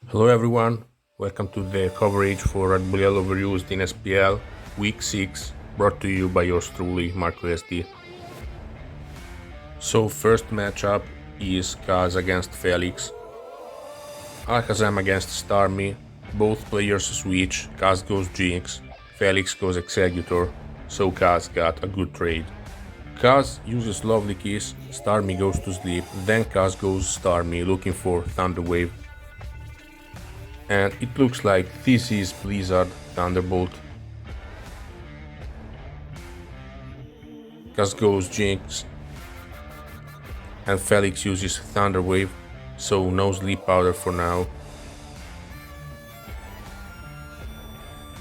Hello everyone, welcome to the coverage for RBY overused in SPL Week 6, brought to you by yours truly, Marco SD. So first matchup is Kaz against Felix, Alakazam against Starmie, both players switch, Kaz goes Jinx, Felix goes Executor, so Kaz got a good trade. Kaz uses Lovely Kiss, Starmie goes to sleep, then Kaz goes Starmie looking for Thunder Wave. And it looks like this is Blizzard Thunderbolt. Kaz goes Jinx, and Felix uses Thunder Wave, so no Sleep Powder for now.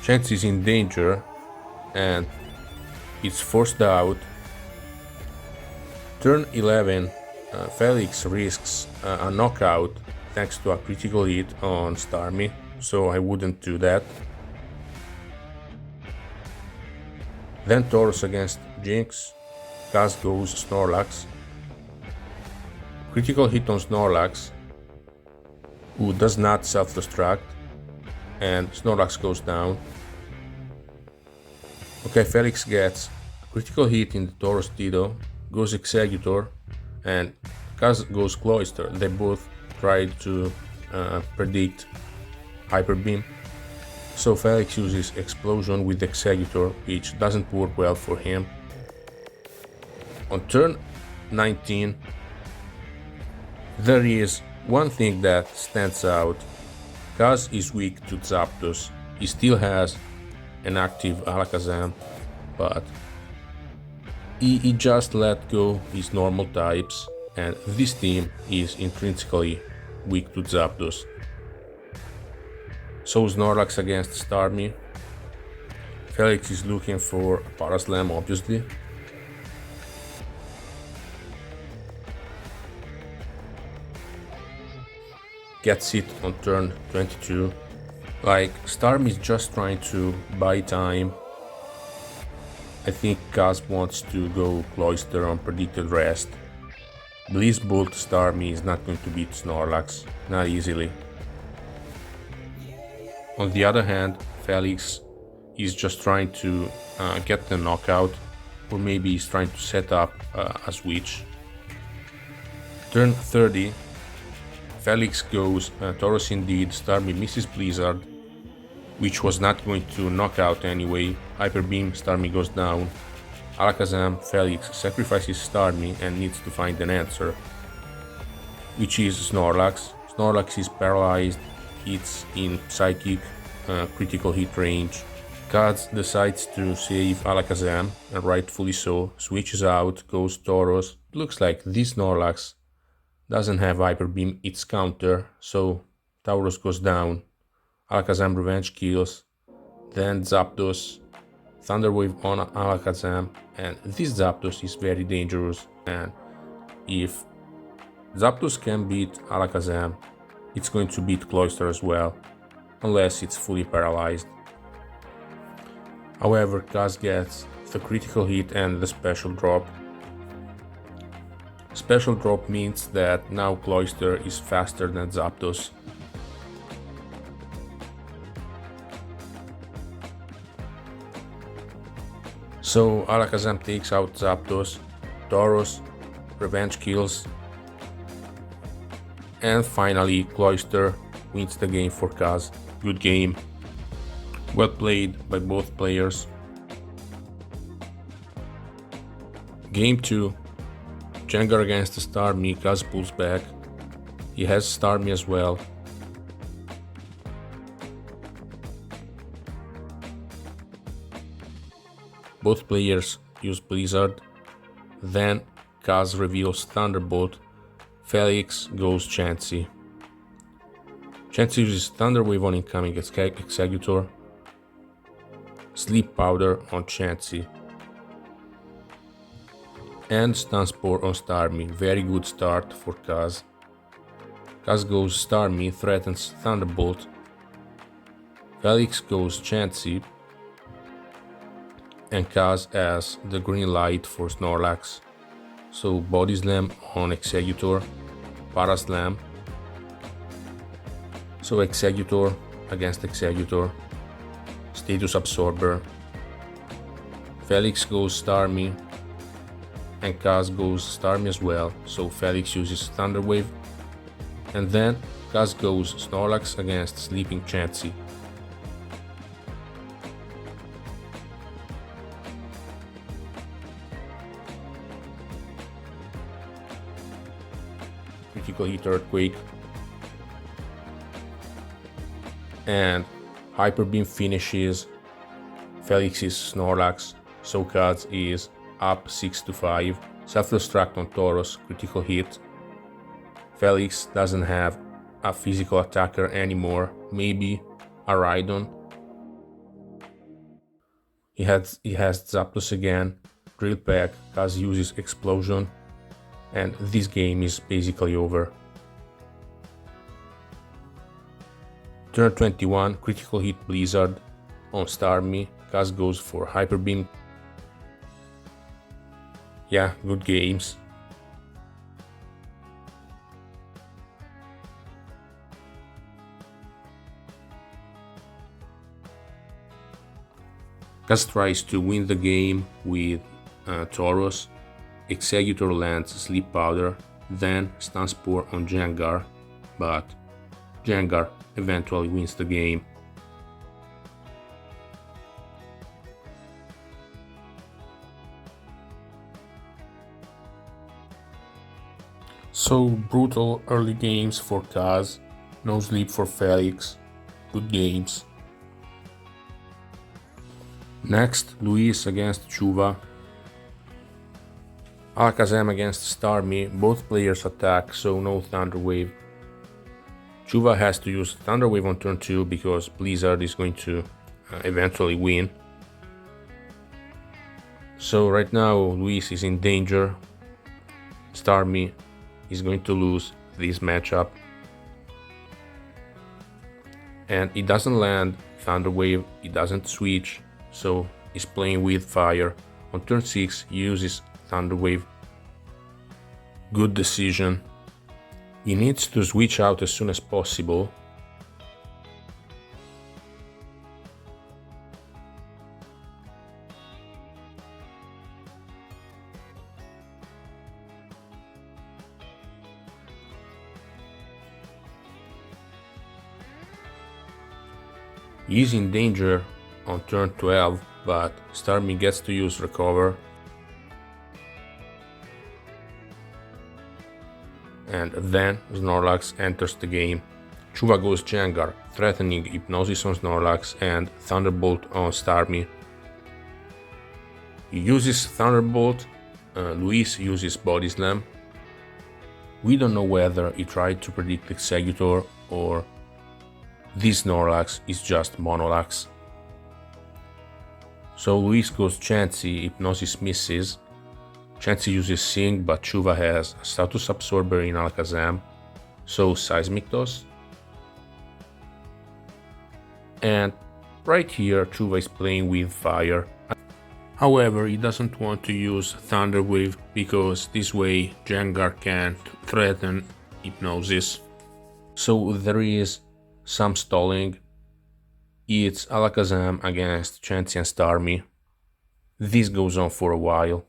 Chance is in danger, and it's forced out. Turn 11, Felix risks a knockout thanks to a critical hit on Starmie, so I wouldn't do that. Then Tauros against Jinx, Kaz goes Snorlax. Critical hit on Snorlax, who does not self-destruct, and Snorlax goes down. Okay, Felix gets critical hit in the Tauros Dido, goes Executor, and Kaz goes Cloyster. They both tried to predict Hyper Beam, so Felix uses Explosion with Executor, which doesn't work well for him. On turn 19, there is one thing that stands out. Kaz is weak to Zapdos. He still has an active Alakazam, but he just let go his normal types, and this team is intrinsically weak to Zapdos. So Snorlax against Starmie. Felix is looking for a Paraslam, obviously. Gets it on turn 22. Like, Starmie is just trying to buy time. I think Kaz wants to go Cloyster on predicted rest. Blizzbolt Starmie is not going to beat Snorlax, not easily. On the other hand, Felix is just trying to get the knockout, or maybe he's trying to set up a switch. Turn 30, Felix goes Tauros indeed, Starmie misses Blizzard, which was not going to knock out anyway. Hyper Beam, Starmie goes down. Alakazam, Felix sacrifices Starmie and needs to find an answer, which is Snorlax. Snorlax is paralyzed, it's in Psychic, critical hit range. Kaz decides to save Alakazam, and rightfully so, switches out, goes Tauros. Looks like this Snorlax doesn't have Hyper Beam, it's counter, so Tauros goes down. Alakazam revenge kills, then Zapdos, Thunder Wave on Alakazam, and this Zapdos is very dangerous, and if Zapdos can beat Alakazam, it's going to beat Cloyster as well, unless it's fully paralyzed. However, Kaz gets the critical hit and the special drop. Special drop means that now Cloyster is faster than Zapdos. So Alakazam takes out Zapdos, Tauros, revenge kills, and finally Cloyster wins the game for Kaz. Good game, well played by both players. Game 2, Jengar against Starmie, Kaz pulls back. He has Starmie as well. Both players use Blizzard, then Kaz reveals Thunderbolt, Felix goes Chansey. Chansey uses Thunder Wave on incoming Executor, Sleep Powder on Chansey, and Stun Spore on Starmie. Very good start for Kaz. Kaz goes Starmie, threatens Thunderbolt, Felix goes Chansey, and Kaz has the green light for Snorlax. So Body Slam on Executor, Paraslam. So Executor against Executor, Status Absorber, Felix goes Starmie, and Kaz goes Starmie as well, so Felix uses Thunder Wave, and then Kaz goes Snorlax against Sleeping Chansey. Critical hit Earthquake, and Hyper Beam finishes Felix's Snorlax, so Kaz is up 6-5. Self-destruct on Tauros, critical hit. Felix doesn't have a physical attacker anymore, maybe a Rhydon. He has Zapdos again, Drill Peck, Kaz uses Explosion, and this game is basically over. Turn 21, critical hit Blizzard on Starmie, Kaz goes for Hyper Beam. Yeah, good games. Kaz tries to win the game with Tauros. Executor lands Sleep Powder, then Stun Spore on Gengar, but Gengar eventually wins the game. So brutal early games for Kaz, no sleep for Felix, good games. Next, Luis against Chuva. Alakazam against Starmie, both players attack, so no Thunder Wave. Chuva has to use Thunder Wave on turn 2 because Blizzard is going to eventually win. So right now Luis is in danger. Starmie is going to lose this matchup. And it doesn't land Thunder Wave, it doesn't switch, so he's playing with fire. On turn 6 he uses Thunder Wave. Good decision. He needs to switch out as soon as possible. He is in danger on turn 12, but Starmie gets to use Recover. And then Snorlax enters the game. Chuva goes Gengar, threatening Hypnosis on Snorlax and Thunderbolt on Starmie. He uses Thunderbolt, Luis uses Body Slam. We don't know whether he tried to predict Executor or this Snorlax is just Monolax. So Luis goes Chansey, Hypnosis misses. Chansey uses Sing, but Chuva has a Status Absorber in Alakazam, so Seismic Toss. And right here Chuva is playing with fire. However, he doesn't want to use Thunder Wave because this way Gengar can't threaten Hypnosis. So there is some stalling. It's Alakazam against Chansey and Starmie. This goes on for a while.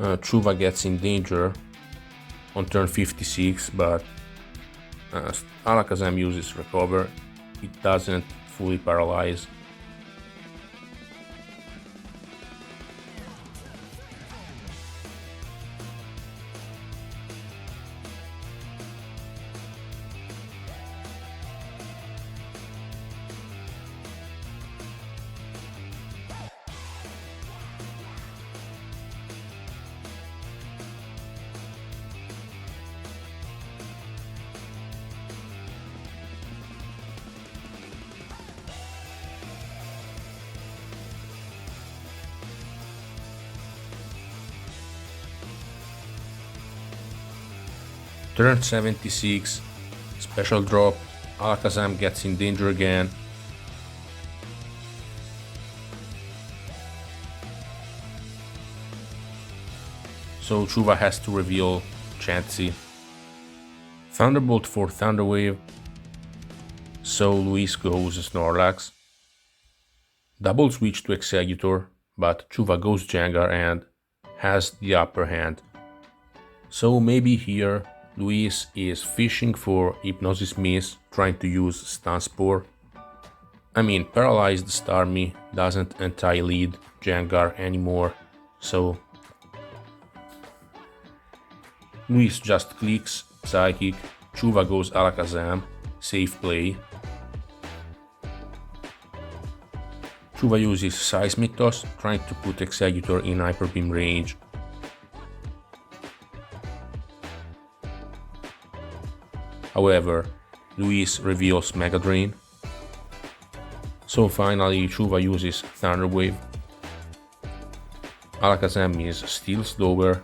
Chuva gets in danger on turn 56, but Alakazam uses Recover. It doesn't fully paralyze. Turn 76, special drop, Alakazam gets in danger again. So Chuva has to reveal Chansey. Thunderbolt for Thunderwave. So Luis goes Snorlax. Double switch to Exeggutor, but Chuva goes Jengar and has the upper hand. So maybe here Luis is fishing for Hypnosis Miss, trying to use Stun Spore. I mean, Paralyzed Starmie doesn't anti-lead Jengar anymore, so Luis just clicks Psychic, Chuva goes Alakazam, safe play. Chuva uses Seismic Toss, trying to put Exeggutor in Hyper Beam range. However, Luis reveals Mega Drain. So finally Chuva uses Thunder Wave. Alakazam is still slower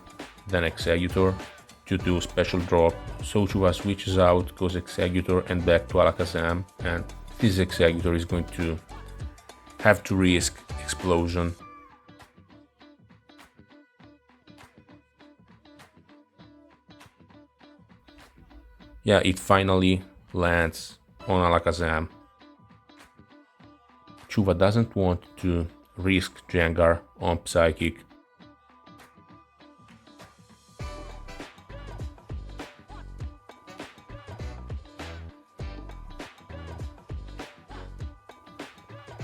than Exeggutor due to special drop, so Chuva switches out, goes Exeggutor and back to Alakazam, and this Exeggutor is going to have to risk Explosion. Yeah, it finally lands on Alakazam. Chuva doesn't want to risk Jengar on Psychic.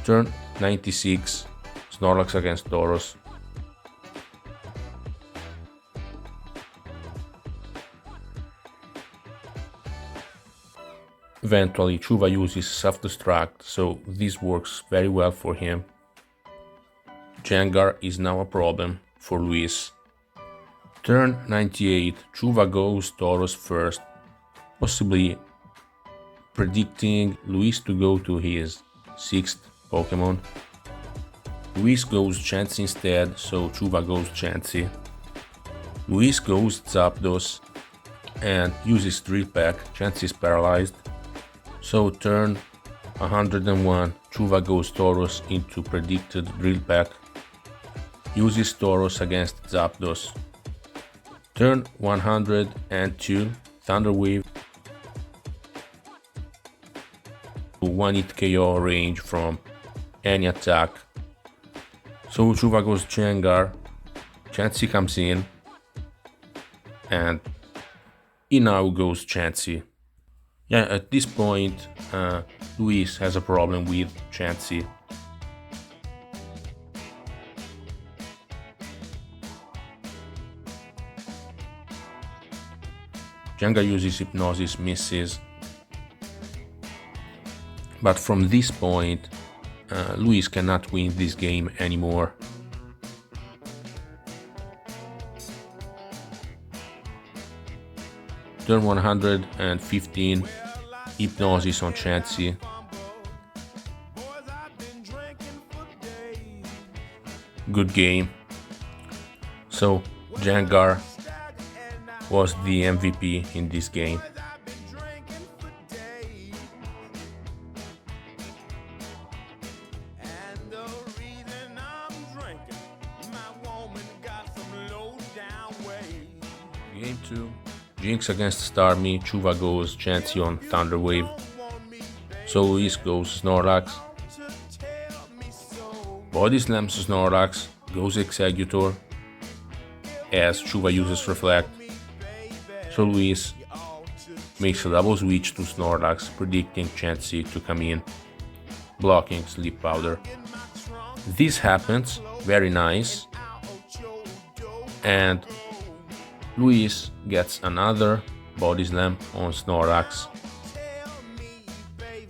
Turn 96, Snorlax against Tauros. Eventually Chuva uses Self-Destruct, so this works very well for him. Jengar is now a problem for Luis. Turn 98, Chuva goes Tauros first, possibly predicting Luis to go to his 6th Pokemon. Luis goes Chansey instead, so Chuva goes Chansey. Luis goes Zapdos and uses Drill Peck. Chansey is paralyzed. So turn 101, Chuva goes Tauros into predicted Drill Peck. Uses Tauros against Zapdos. Turn 102, Thunder Wave. 1-hit KO range from any attack. So Chuva goes Jengar, Chansey comes in, and he now goes Chansey. Yeah, at this point, Luis has a problem with Chansey. Jengar uses Hypnosis, misses. But from this point, Luis cannot win this game anymore. Turn 115, Hypnosis on Chansey. Good game. So Jengar was the MVP in this game. Game 2, Jinx against Starmie, Chuva goes Chansey on Thunder Wave. So Luis goes Snorlax. Body slams Snorlax, goes Exeggutor, as Chuva uses Reflect. So Luis makes a double switch to Snorlax, predicting Chansey to come in, blocking Sleep Powder. This happens, very nice, and Luis gets another Body Slam on Snorlax.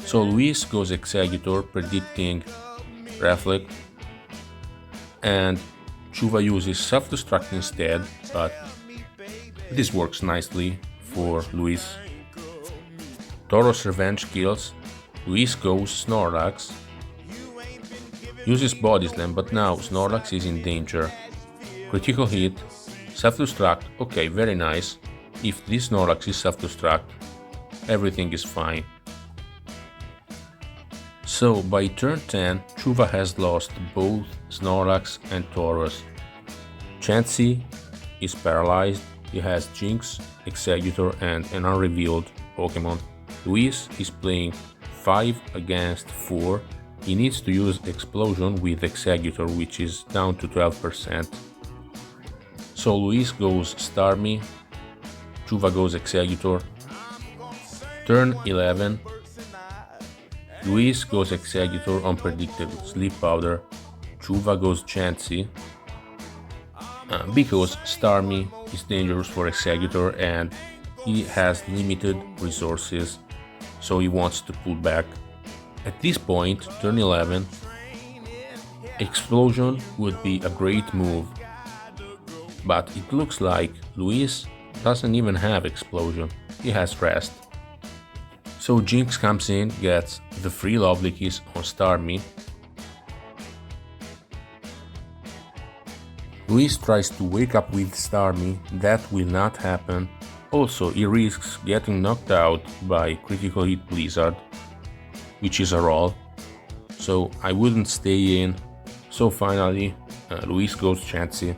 So Luis goes Exeggutor, predicting Reflect, and Chuva uses Self-Destruct instead, but this works nicely for Luis. Tauros Revenge kills, Luis goes Snorlax, uses Body Slam, but now Snorlax is in danger. Critical hit, Self-Destruct, okay, very nice. if this Snorlax is self-destruct, everything is fine. So by turn 10, Chuva has lost both Snorlax and Tauros. Chansey is paralyzed, he has Jinx, Exeggutor and an unrevealed Pokemon. Luis is playing 5 against 4, he needs to use Explosion with Exeggutor, which is down to 12%. So Luis goes Starmie, Chuva goes Exeggutor. Turn 11, Luis goes Exeggutor unpredicted Sleep Powder, Chuva goes Chansey, because Starmie is dangerous for Exeggutor and he has limited resources, so he wants to pull back. At this point, turn 11, Explosion would be a great move, but it looks like Luis doesn't even have Explosion, he has Rest. So Jinx comes in, gets the free Lovely Kiss on Starmie. Luis tries to wake up with Starmie, that will not happen. Also, he risks getting knocked out by Critical Hit Blizzard, which is a roll, so I wouldn't stay in. So finally, Luis goes Chansey,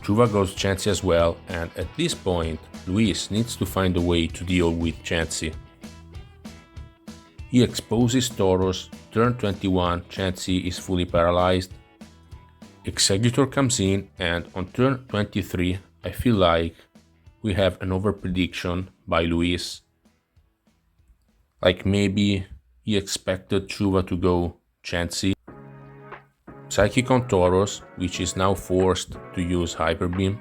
Chuva goes Chansey as well, and at this point, Luis needs to find a way to deal with Chansey. He exposes Tauros, turn 21, Chansey is fully paralyzed. Exeggutor comes in, and on turn 23, I feel like we have an overprediction by Luis. Like maybe he expected Chuva to go Chansey. Psychic on Tauros, which is now forced to use Hyper Beam.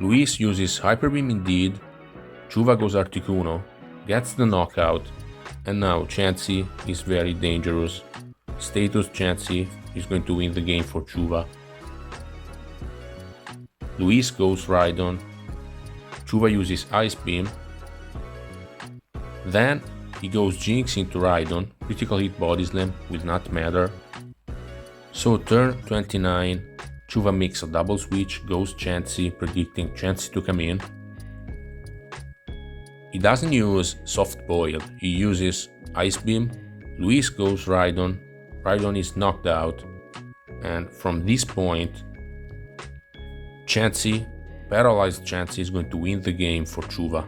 Luis uses Hyper Beam indeed, Chuva goes Articuno, gets the knockout, and now Chansey is very dangerous. Status Chansey is going to win the game for Chuva. Luis goes Rhydon, Chuva uses Ice Beam, then he goes Jinx into Rhydon, Critical Hit Body Slam will not matter. So turn 29, Chuva makes a double switch, goes Chansey, predicting Chansey to come in. He doesn't use Soft Boiled, he uses Ice Beam, Luis goes Rhydon, Rhydon is knocked out, and from this point, Chansey, paralyzed Chansey is going to win the game for Chuva.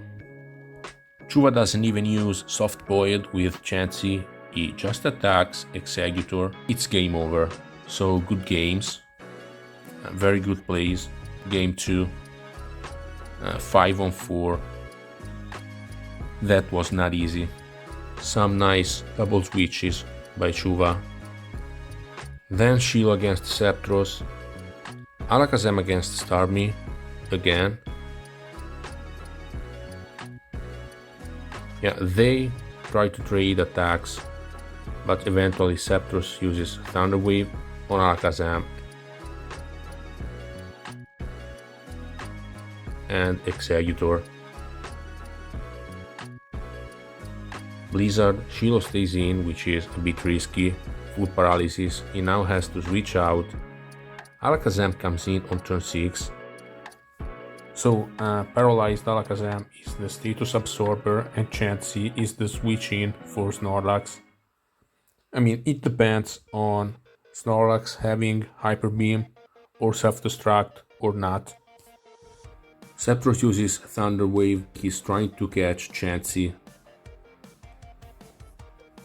Chuva doesn't even use Soft Boiled with Chansey, he just attacks Exeggutor, it's game over. So good games, very good plays. Game 2, 5 on 4. That was not easy. Some nice double switches by Chuva. Then Shiloh against SCEPTROSS. Alakazam against Starmie again. Yeah, they try to trade attacks, but eventually SCEPTROSS uses Thunder Wave on Alakazam and Exeggutor. Blizzard, Shiloh stays in, which is a bit risky. Full paralysis, he now has to switch out. Alakazam comes in on turn 6. So paralyzed Alakazam is the status absorber and Chansey is the switch in for Snorlax. I mean, it depends on Snorlax having Hyper Beam or self-destruct or not. SCEPTROSS uses Thunder Wave, he's trying to catch Chansey.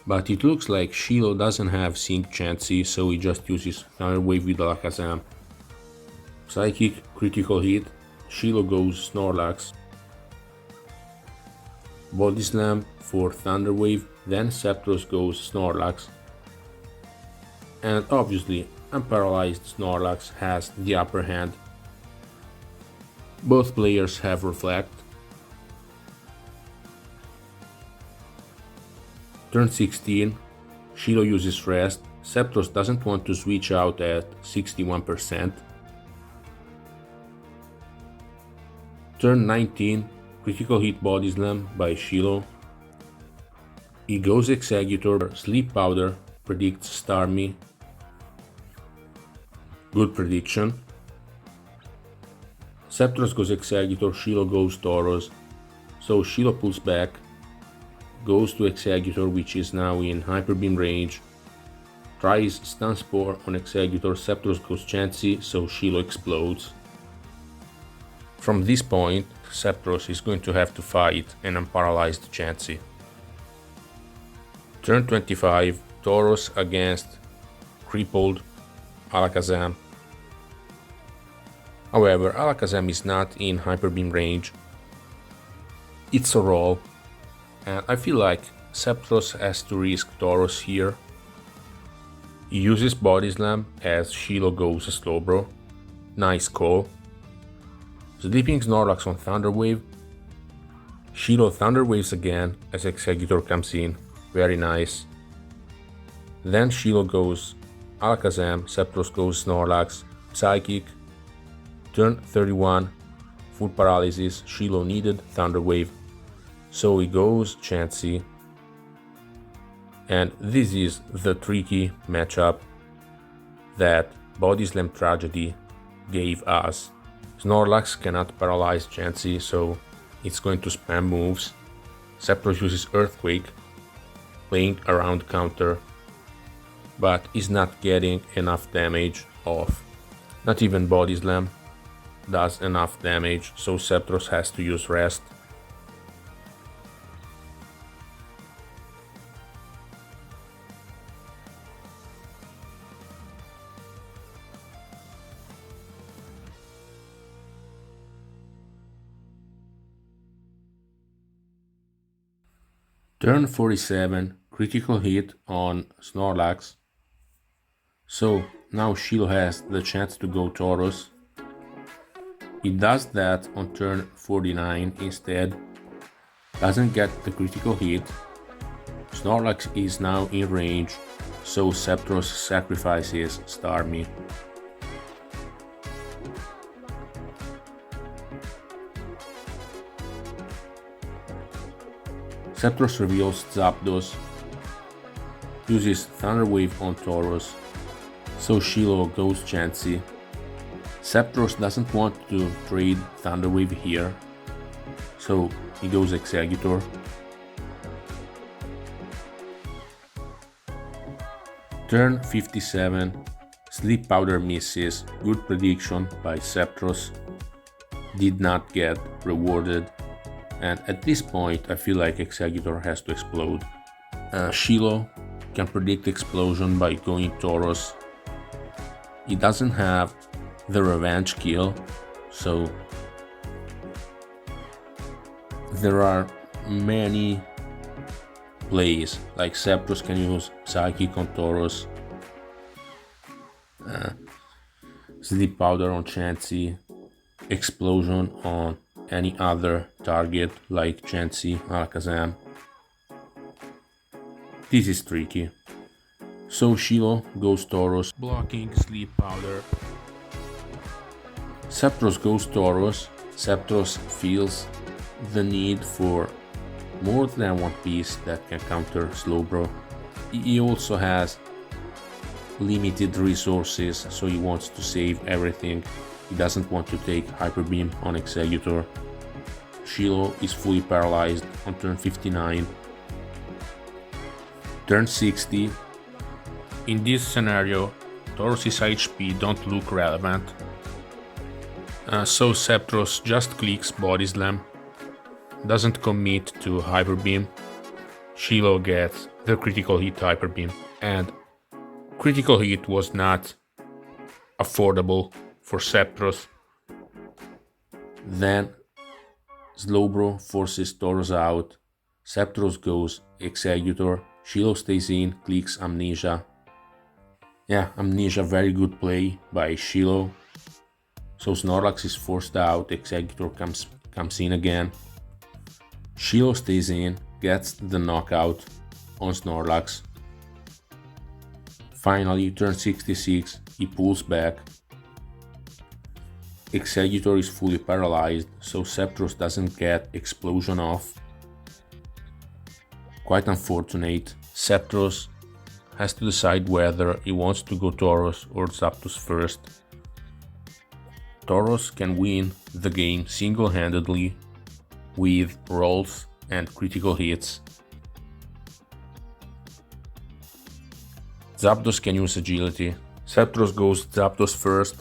But it looks like Shiloh doesn't have Sync Chansey, so he just uses Thunder Wave with Alakazam. Psychic, Critical Hit, Shiloh goes Snorlax. Body Slam for Thunder Wave, then SCEPTROSS goes Snorlax. And obviously, unparalyzed Snorlax has the upper hand. Both players have Reflect. Turn 16, Shiloh uses Rest, SCEPTROSS doesn't want to switch out at 61%. Turn 19, Critical Hit Body Slam by Shiloh. He goes Exeggutor, Sleep Powder, predicts Starmie. Good prediction. SCEPTROSS goes Exeggutor, Shiloh goes Tauros. So Shiloh pulls back, goes to Executor, which is now in Hyper Beam range, tries Stun Spore on Executor, SCEPTROSS goes Chansey, so Shiloh explodes. From this point, SCEPTROSS is going to have to fight an unparalyzed Chansey. Turn 25, Tauros against crippled Alakazam. However, Alakazam is not in Hyper Beam range. It's a roll, and I feel like SCEPTROSS has to risk Tauros here. He uses Body Slam as Shiloh goes Slowbro. Nice call. Sleeping Snorlax on Thunder Wave. Shiloh Thunder Waves again as Executor comes in. Very nice. Then Shiloh goes Alakazam, SCEPTROSS goes Snorlax, Psychic. Turn 31, full paralysis, Shiloh needed Thunder Wave, so he goes Chansey. And this is the tricky matchup that Body Slam Tragedy gave us. Snorlax cannot paralyze Chansey, so it's going to spam moves. SCEPTROSS uses Earthquake, playing around counter, but is not getting enough damage off. Not even Body Slam does enough damage, so SCEPTROSS has to use Rest. Turn 47, critical hit on Snorlax. So now Shiloh has the chance to go Tauros. He does that on turn 49 instead. Doesn't get the critical hit. Snorlax is now in range, so SCEPTROSS sacrifices Starmie. SCEPTROSS reveals Zapdos, uses Thunder Wave on Tauros, so Shiloh goes Chansey. SCEPTROSS doesn't want to trade Thunder Wave here, so he goes Executor. Turn 57, Sleep Powder misses, good prediction by SCEPTROSS, did not get rewarded. And at this point, I feel like Executor has to explode. Shiloh can predict explosion by going Tauros. He doesn't have the revenge kill, so there are many plays, like SCEPTROSS can use Psychic on Tauros, Sleep Powder on Chansey, Explosion on any other target like Chansey, Alakazam. This is tricky. So Shiloh goes Tauros, blocking Sleep Powder. SCEPTROSS goes Tauros. SCEPTROSS feels the need for more than one piece that can counter Slowbro. He also has limited resources, so he wants to save everything. He doesn't want to take Hyper Beam on Executor. Shiloh is fully paralyzed on turn 59. Turn 60. In this scenario, Tauros' HP don't look relevant. So SCEPTROSS just clicks Body Slam, doesn't commit to Hyper Beam. Shiloh gets the critical hit Hyper Beam, and critical hit was not affordable for SCEPTROSS. Then Slowbro forces Tauros out, SCEPTROSS goes Executor, Shiloh stays in, clicks Amnesia. Yeah, Amnesia, very good play by Shiloh. So Snorlax is forced out, Executor comes in again. Shiloh stays in, gets the knockout on Snorlax. Finally, turn 66, he pulls back. Executor is fully paralyzed, so SCEPTROSS doesn't get explosion off. Quite unfortunate. SCEPTROSS has to decide whether he wants to go Tauros or Zapdos first. Tauros can win the game single-handedly, with rolls and critical hits. Zapdos can use agility. SCEPTROSS goes Zapdos first.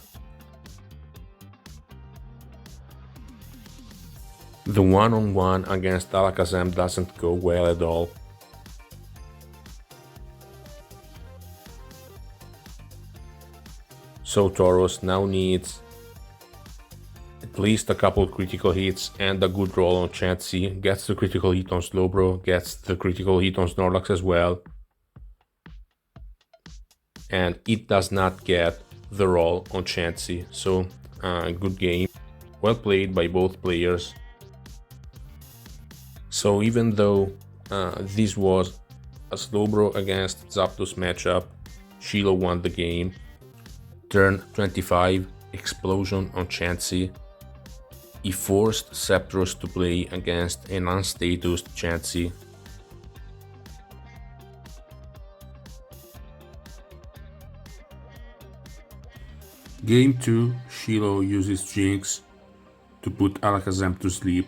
The one-on-one against Alakazam doesn't go well at all. So Tauros now needs at least a couple critical hits and a good roll on Chansey. Gets the critical hit on Slowbro, gets the critical hit on Snorlax as well. And it does not get the roll on Chansey, so good game. Well played by both players. So even though this was a Slowbro against Zapdos matchup, Shiloh won the game. Turn 25, Explosion on Chansey. He forced SCEPTROSS to play against an unstatused Chansey. Game 2, Shiloh uses Jinx to put Alakazam to sleep.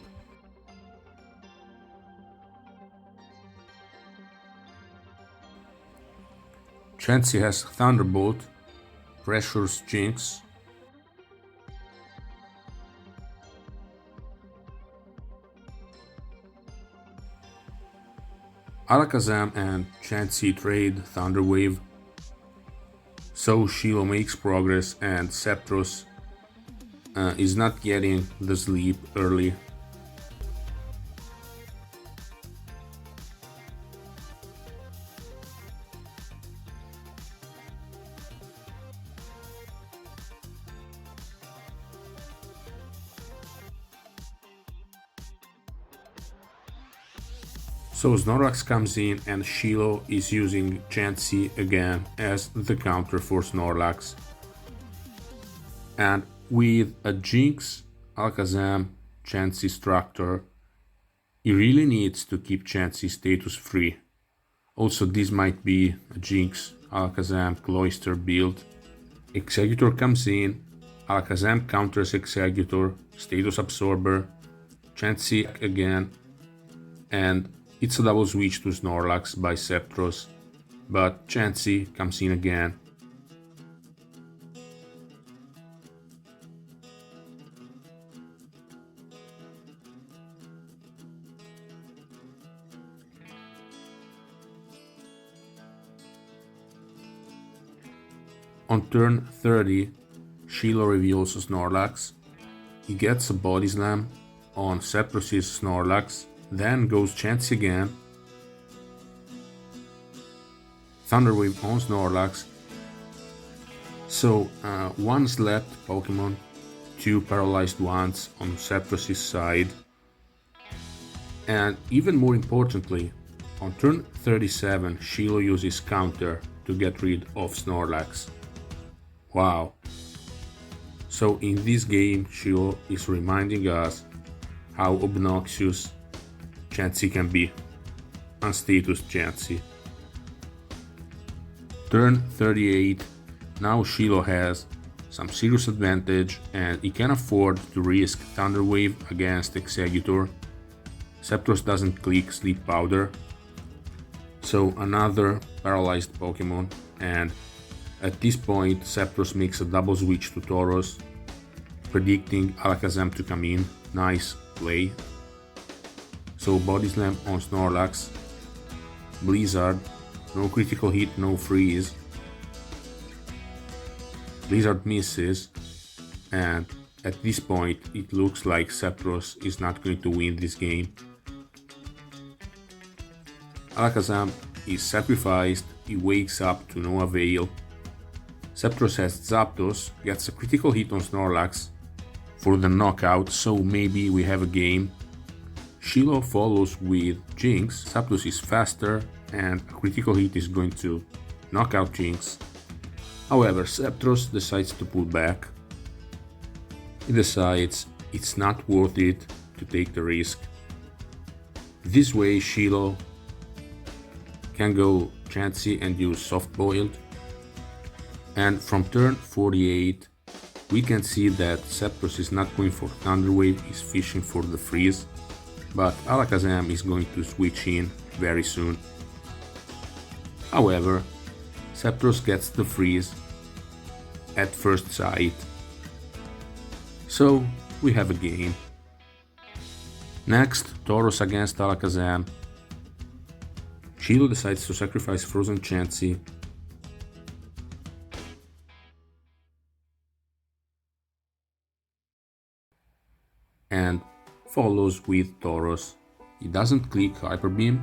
Chansey has Thunderbolt, pressures Jinx. Alakazam and Chansey trade Thunder Wave. So Shiloh makes progress and SCEPTROSS is not getting the sleep early. So Snorlax comes in and Shiloh is using Chansey again as the counter for Snorlax. And with a Jinx, Alakazam, Chansey structure, he really needs to keep Chansey status free. Also, this might be a Jinx, Alakazam, Cloyster build. Executor comes in, Alakazam counters Executor, status absorber, Chansey again, and it's a double switch to Snorlax by SCEPTROSS, but Chansey comes in again. On turn 30, Shiloh reveals Snorlax. He gets a Body Slam on SCEPTROSS' Snorlax. Then goes Chansey again. Thunder Wave on Snorlax. So one slept Pokemon, two paralyzed ones on SCEPTROSS' side. And even more importantly, on turn 37 Shiloh uses counter to get rid of Snorlax. Wow. So in this game Shiloh is reminding us how obnoxious Chansey can be, unstatus Chansey. Turn 38, now Shiloh has some serious advantage and he can afford to risk Thunder Wave against Executor. SCEPTROSS doesn't click Sleep Powder, so another paralyzed Pokemon, and at this point SCEPTROSS makes a double switch to Tauros, predicting Alakazam to come in. Nice play. So Body Slam on Snorlax, Blizzard, no critical hit, no freeze. Blizzard misses, and at this point it looks like SCEPTROSS is not going to win this game. Alakazam is sacrificed, he wakes up to no avail. SCEPTROSS has Zapdos, gets a critical hit on Snorlax for the knockout, so maybe we have a game. Shiloh follows with Jinx. SCEPTROSS is faster and a critical hit is going to knock out Jinx. However, SCEPTROSS decides to pull back. He decides it's not worth it to take the risk. This way Shiloh can go Chansey and use Soft Boiled. And from turn 48 we can see that SCEPTROSS is not going for Thunder Wave, he's fishing for the freeze. but Alakazam is going to switch in very soon. However, SCEPTROSS gets the freeze at first sight. So we have a game. Next, Tauros against Alakazam. Shiloh decides to sacrifice Frozen Chansey. And follows with Tauros. He doesn't click Hyper Beam.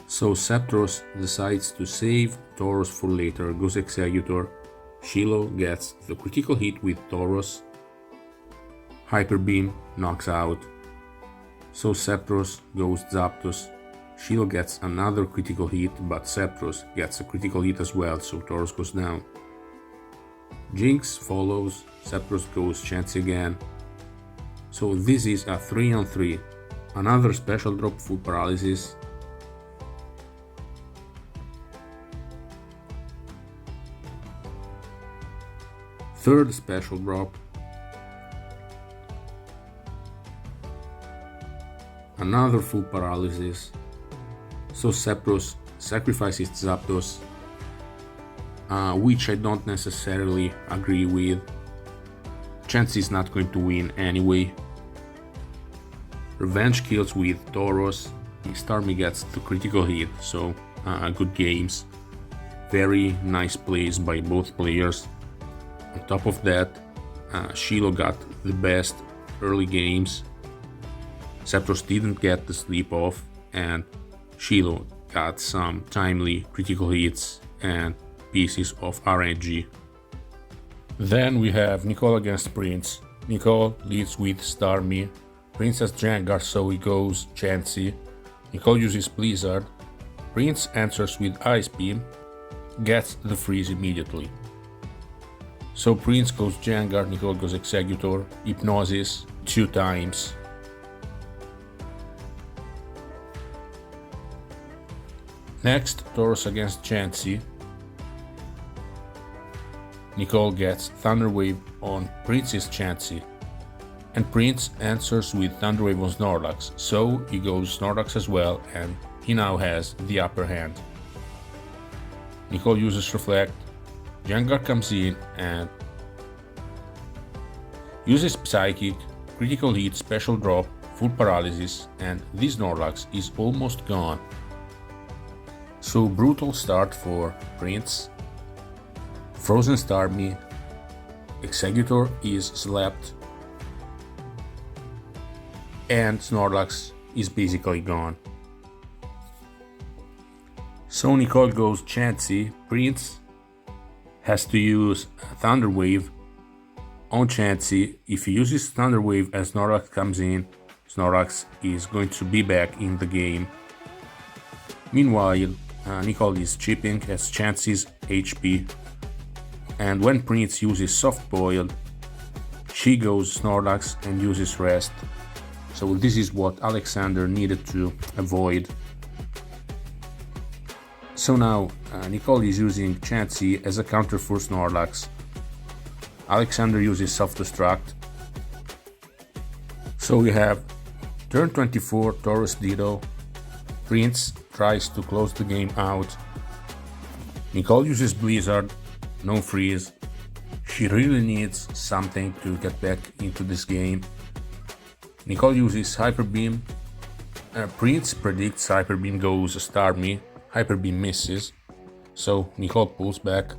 So SCEPTROSS decides to save Tauros for later, goes Exeggutor. Shiloh gets the critical hit with Tauros. Hyper Beam knocks out. So SCEPTROSS goes Zapdos. Shiloh gets another critical hit, but SCEPTROSS gets a critical hit as well, so Tauros goes down. Jinx follows, SCEPTROSS goes Chansey again. So this is a 3-on-3. Another special drop, full paralysis. Third special drop. Another full paralysis. So SCEPTROSS sacrifices Zapdos, which I don't necessarily agree with. Chansey is not going to win anyway. Revenge kills with Tauros. Starmie gets the critical hit, so good games. Very nice plays by both players. On top of that, Shiloh got the best early games. SCEPTROSS didn't get the sleep off, and Shiloh got some timely critical hits and pieces of RNG. Then we have NICOLE against PRINZ. NICOLE leads with Starmie. PRINZ has Gengar, so he goes Chansey. NICOLE uses Blizzard. PRINZ answers with Ice Beam, gets the freeze immediately. So PRINZ goes Gengar, NICOLE goes Exeggutor, Hypnosis 2 times. Next, Tauros against Chansey. NICOLE gets Thunder Wave on PRINZ's Chansey. And PRINZ answers with Thunder Wave on Snorlax, so he goes Snorlax as well, and he now has the upper hand. NICOLE uses Reflect. Gengar comes in and uses Psychic, critical hit, special drop, full paralysis, and this Snorlax is almost gone. So brutal start for PRINZ. Frozen Starmie. Exeggutor is slapped. And Snorlax is basically gone. So NICOLE goes Chansey. PRINZ has to use Thunder Wave on Chansey. If he uses Thunder Wave as Snorlax comes in, Snorlax is going to be back in the game. Meanwhile, NICOLE is chipping as Chansey's HP. And when PRINZ uses Soft Boiled, she goes Snorlax and uses Rest. So this is what Alexander needed to avoid. So now NICOLE is using Chansey as a counter for Snorlax. Alexander uses Self-Destruct. So we have turn 24 Tauros Ditto. PRINZ tries to close the game out. NICOLE uses Blizzard, no freeze. She really needs something to get back into this game. NICOLE uses Hyper Beam. PRINZ predicts Hyper Beam goes Starmie. Hyper Beam misses, so NICOLE pulls back.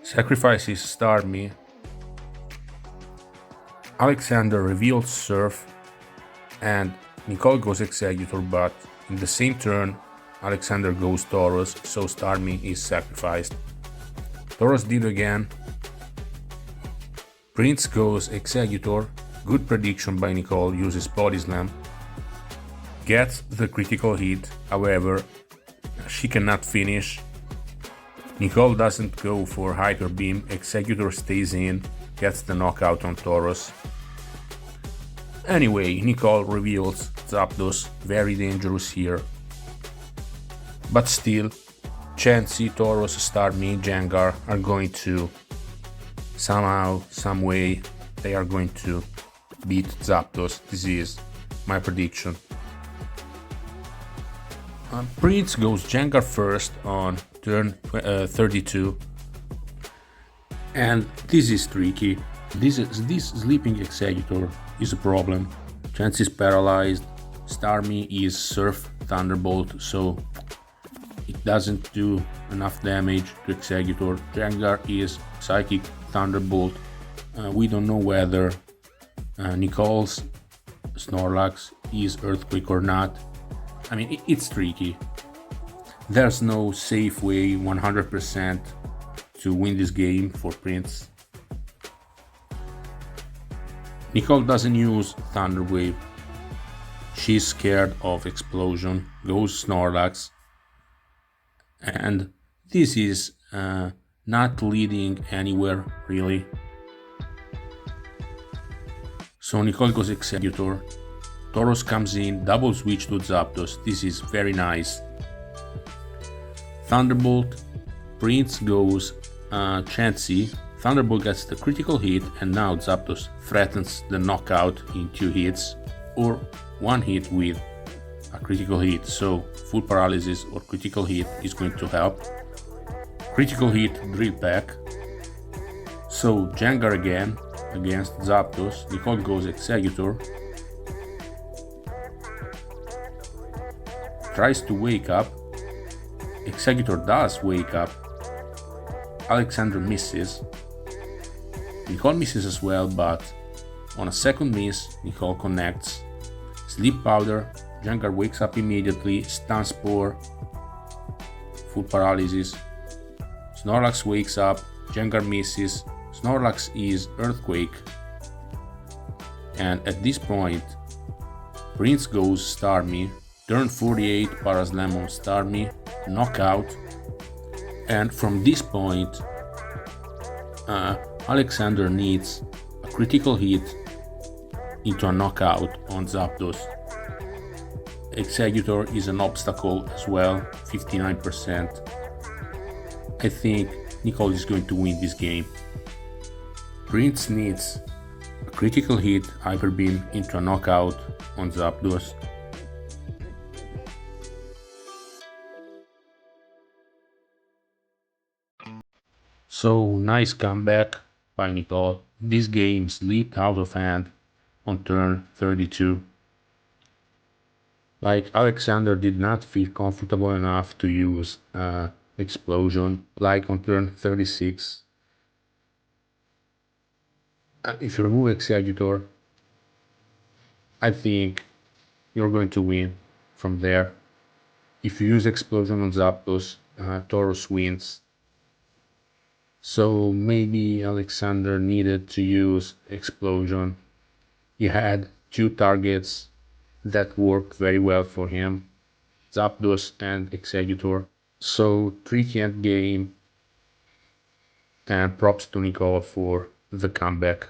Sacrifices Starmie. Alexander reveals Surf, and NICOLE goes Exeggutor, but in the same turn, Alexander goes Tauros, so Starmie is sacrificed. Tauros did again. PRINZ goes Exeggutor. Good prediction by NICOLE, uses Body Slam. Gets the critical hit, however, she cannot finish. NICOLE doesn't go for Hyper Beam, Exeggutor stays in, gets the knockout on Tauros. Anyway, NICOLE reveals Zapdos, very dangerous here. But still, Chansey, Tauros, Starmie, Gengar are going to somehow, some way they are going to beat Zapdos. This is my prediction. Prince goes Jengar first on turn 32, and this is tricky. This sleeping Executor is a problem. Chance is paralyzed. Starmie is Surf Thunderbolt, so it doesn't do enough damage to Executor. Jengar is Psychic Thunderbolt. We don't know whether Nicole's Snorlax is Earthquake or not. I mean, it's tricky. There's no safe way 100% to win this game for Prince. Nicole doesn't use Thunder Wave. She's scared of Explosion, goes Snorlax. And this is not leading anywhere, really. So Nicole goes Executor. Tauros comes in, double switch to Zapdos. This is very nice. Thunderbolt. Prince goes Chansey. Thunderbolt gets the critical hit, and now Zapdos threatens the knockout in 2 hits or 1 hit with a critical hit. So full paralysis or critical hit is going to help. Critical hit, Drill Peck. So Jengar again against Zapdos. Nicole goes Executor. Tries to wake up. Executor does wake up. Alexander misses. Nicole misses as well, but on a second miss, Nicole connects. Sleep Powder. Jengar wakes up immediately. Stun Spore. Full paralysis. Snorlax wakes up. Jengar misses. Snorlax is Earthquake. And at this point, Prince goes Starmie. Turn 48, Paraslam on Starmie, knockout, and from this point, Alexander needs a critical hit into a knockout on Zapdos. Executor is an obstacle as well, 59%. I think Nicole is going to win this game. Prince needs a critical hit, Hyper Beam into a knockout on Zapdos. So nice comeback by Nicole. This game slipped out of hand on turn 32. Like, Alexander did not feel comfortable enough to use Explosion like on turn 36. If you remove Executor, I think you're going to win from there. If you use Explosion on Zapdos, Tauros wins. So maybe Alexander needed to use Explosion. He had 2 targets that worked very well for him, Zapdos and Executor. So tricky end game, and props to Nicole for the comeback.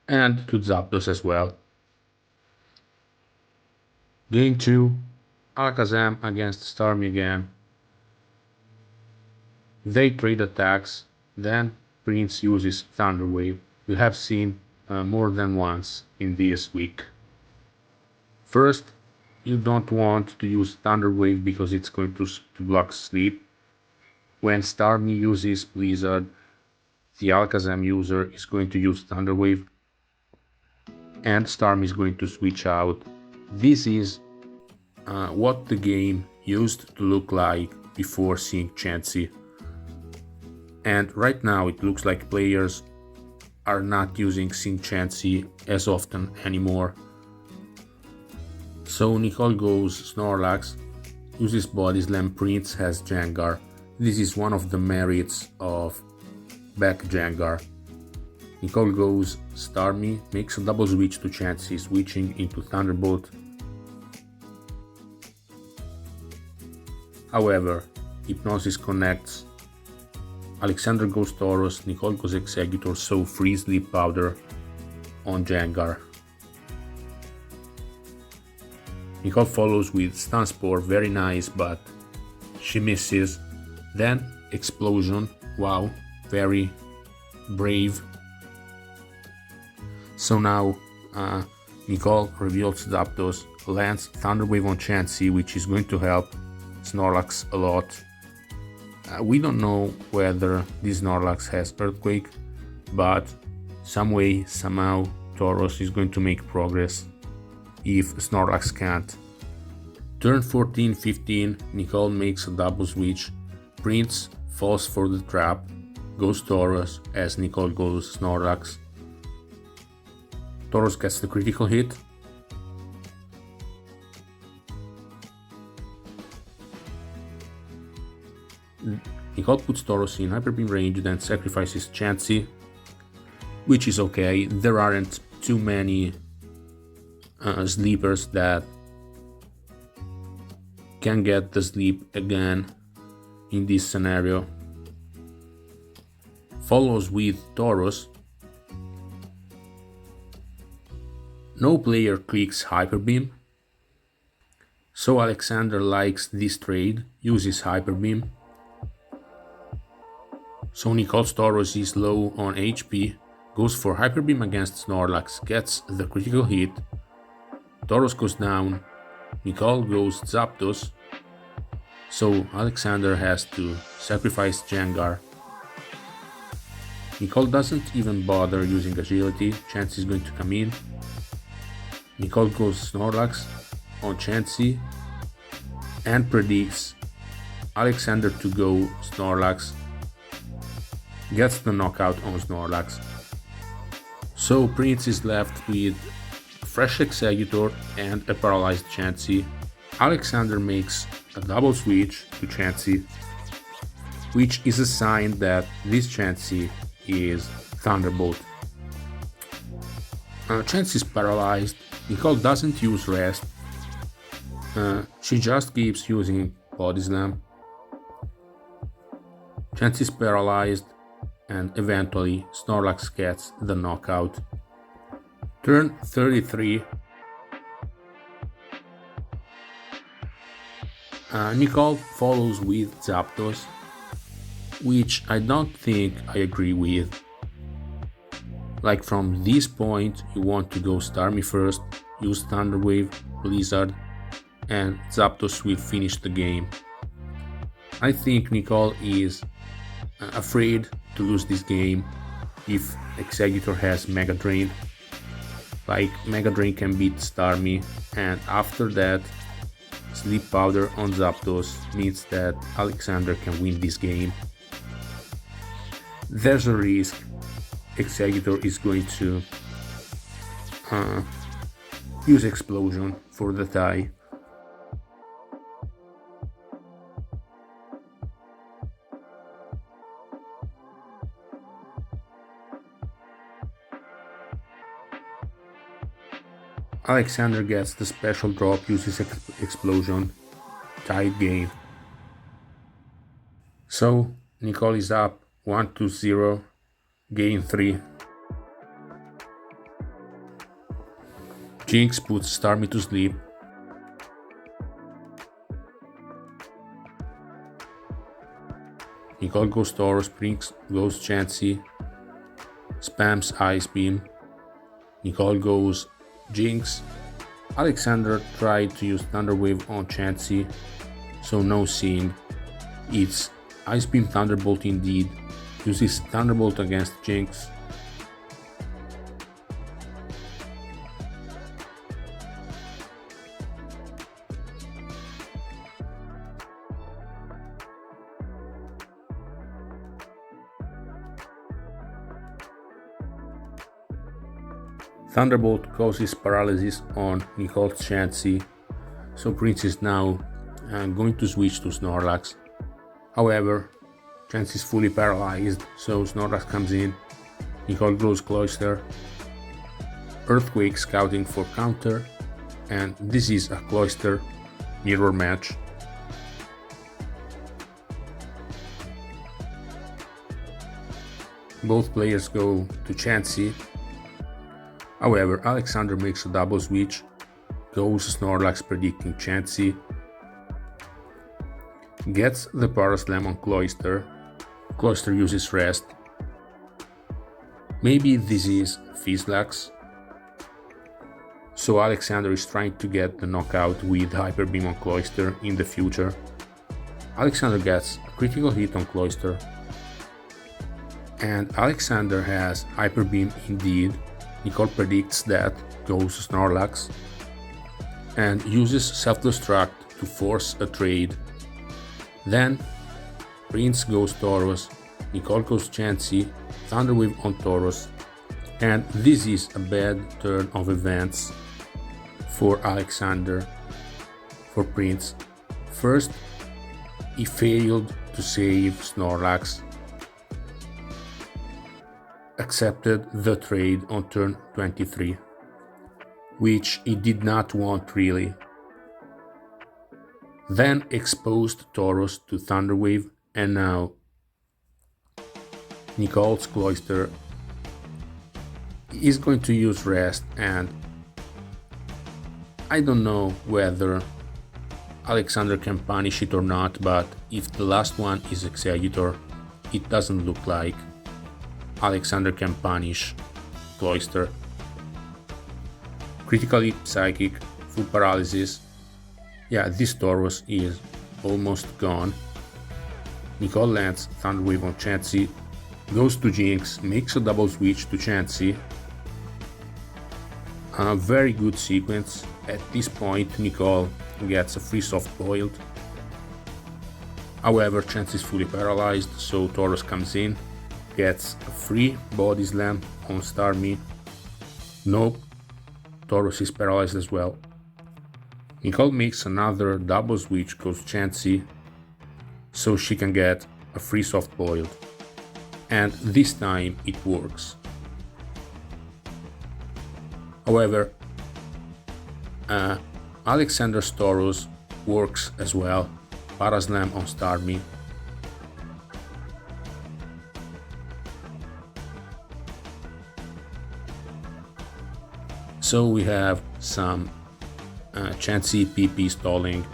And to Zapdos as well. Game 2, Alakazam against Starmie again. They trade attacks, then Prince uses Thunder Wave. We have seen more than once in this week. First, you don't want to use Thunder Wave because it's going to block Sleep. When Starmie uses Blizzard, the Alakazam user is going to use Thunder Wave, and Starmie is going to switch out. This is what the game used to look like before seeing Chansey. And right now it looks like players are not using Chansey as often anymore. So Nicole goes Snorlax, uses Body Slam. Prince has Jengar. This is one of the merits of back Jengar. Nicole goes Starmie, makes a double switch to Chansey, switching into Thunderbolt. However, Hypnosis connects. Alexander goes Tauros, Nicole goes Executor, so free Sleep Powder on Jengar. Nicole follows with Stun Spore, very nice, but she misses. Then Explosion, wow, very brave. So now Nicole reveals Zapdos, lands Thunderwave on Chansey, which is going to help Snorlax a lot. We don't know whether this Snorlax has Earthquake, but some way, somehow, Tauros is going to make progress if Snorlax can't. Turn 14-15, Nicole makes a double switch, PRINZ falls for the trap, goes Tauros as Nicole goes Snorlax. Tauros gets the critical hit. Nicole puts Tauros in Hyper Beam range, then sacrifices Chansey, which is okay. There aren't too many sleepers that can get the sleep again in this scenario. Follows with Tauros. No player clicks Hyper Beam, so Alexander likes this trade, uses Hyper Beam. So Nicole's Tauros is low on HP, goes for Hyper Beam against Snorlax, gets the critical hit. Tauros goes down, Nicole goes Zapdos, so Alexander has to sacrifice Gengar. Nicole doesn't even bother using Agility, Chansey is going to come in. Nicole goes Snorlax on Chansey and predicts Alexander to go Snorlax, gets the knockout on Snorlax. So PRINZ is left with a fresh Executor and a paralyzed Chansey. Alexander makes a double switch to Chansey, which is a sign that this Chansey is Thunderbolt. Chansey is paralyzed. Nicole doesn't use Rest, she just keeps using Body Slam. Chansey is paralyzed and eventually Snorlax gets the knockout. Turn 33. Nicole follows with Zapdos, which I don't think I agree with. Like from this point you want to go Starmie first, use Thunder Wave, Blizzard, and Zapdos will finish the game. I think Nicole is afraid to lose this game if Executor has Mega Drain. Like Mega Drain can beat Starmie, and after that Sleep Powder on Zapdos means that Alexander can win this game. There's a risk Executor is going to use Explosion for the tie. Alexander gets the special drop, uses Explosion, tied game. So Nicole is up 1-0, game 3. Jinx puts Starmie to sleep. Nicole goes Tauros, PRINZ goes Chansey, spams Ice Beam. Nicole goes Jinx. Alexander tried to use Thunder Wave on Chansey, so no seeing. It's Ice Beam Thunderbolt indeed. Uses Thunderbolt against Jinx. Thunderbolt causes paralysis on Nicole's Chansey, so PRINZ is now going to switch to Snorlax. However, Chansey is fully paralyzed, so Snorlax comes in. Nicole goes Cloyster, Earthquake scouting for counter, and this is a Cloyster mirror match. Both players go to Chansey. However, Alexander makes a double switch, goes Snorlax predicting Chansey, gets the Power Slam on Cloyster. Cloyster uses Rest. Maybe this is Fizzlax, So Alexander is trying to get the knockout with Hyper Beam on Cloister in the future. Alexander gets a critical hit on Cloister, and Alexander has Hyper Beam indeed. Nicole predicts that, goes Snorlax, and uses Self-Destruct to force a trade. Then Prince goes Tauros, Nicole goes Chansey, Thunderwave on Tauros, and this is a bad turn of events for Alexander, for Prince. First, he failed to save Snorlax, accepted the trade on turn 23, which he did not want really. Then exposed Tauros to Thunderwave, and now Nicole's Cloister is going to use Rest, and I don't know whether Alexander can punish it or not, but if the last one is Executor, it doesn't look like Alexander can punish Cloister. Critical hit Psychic, full paralysis. Yeah, this Tauros is almost gone. Nicole lands Thunderwave on Chansey, goes to Jinx, makes a double switch to Chansey. A very good sequence. At this point, Nicole gets a free soft boiled. However, Chansey is fully paralyzed, so Tauros comes in, gets a free body slam on Starmie. Nope, Tauros is paralyzed as well. Nicole makes another double switch, goes Chansey, so she can get a free soft boiled. And this time it works. However, Alexander's Tauros works as well. Paraslam on Starmie. So we have some Chansey PP stalling.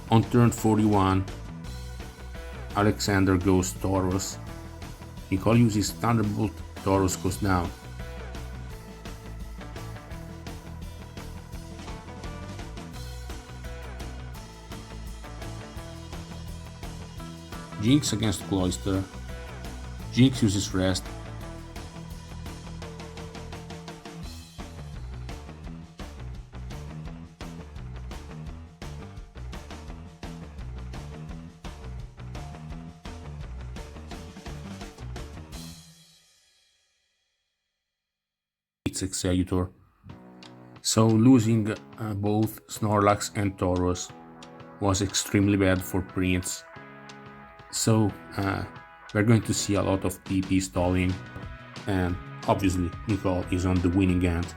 On turn 41, Alexander goes Tauros. Nicole uses Thunderbolt, Tauros goes down. Jinx against Cloister. Jinx uses Rest. Executor. So losing both Snorlax and Tauros was extremely bad for Prince. So we're going to see a lot of PP stalling, and obviously Nicole is on the winning end.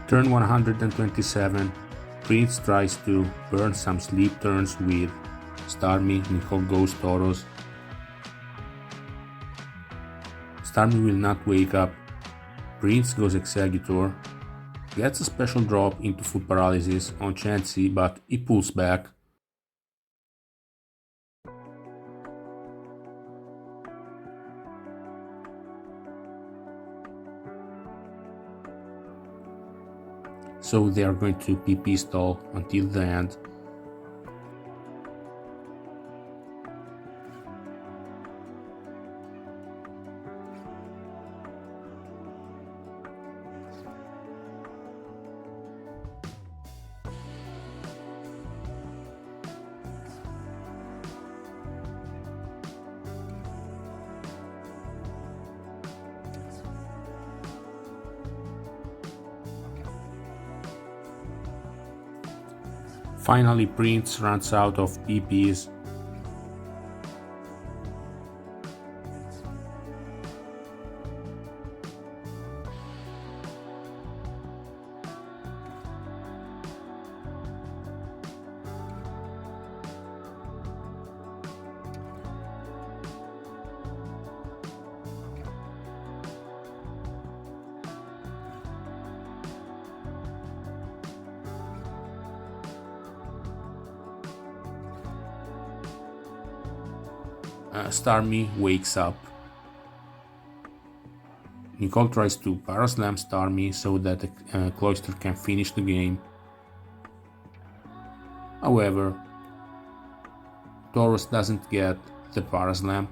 Turn 127, Prinz tries to burn some sleep turns with Starmie, Nicole goes Tauros. Starmie will not wake up, Prinz goes Executor, gets a special drop into full paralysis on Chansey, but he pulls back. So they are going to PP stall until the end. Finally, Prinz runs out of PPs. Starmie wakes up. Nicole tries to paraslam Starmie so that Cloyster can finish the game. However, Tauros doesn't get the paraslam.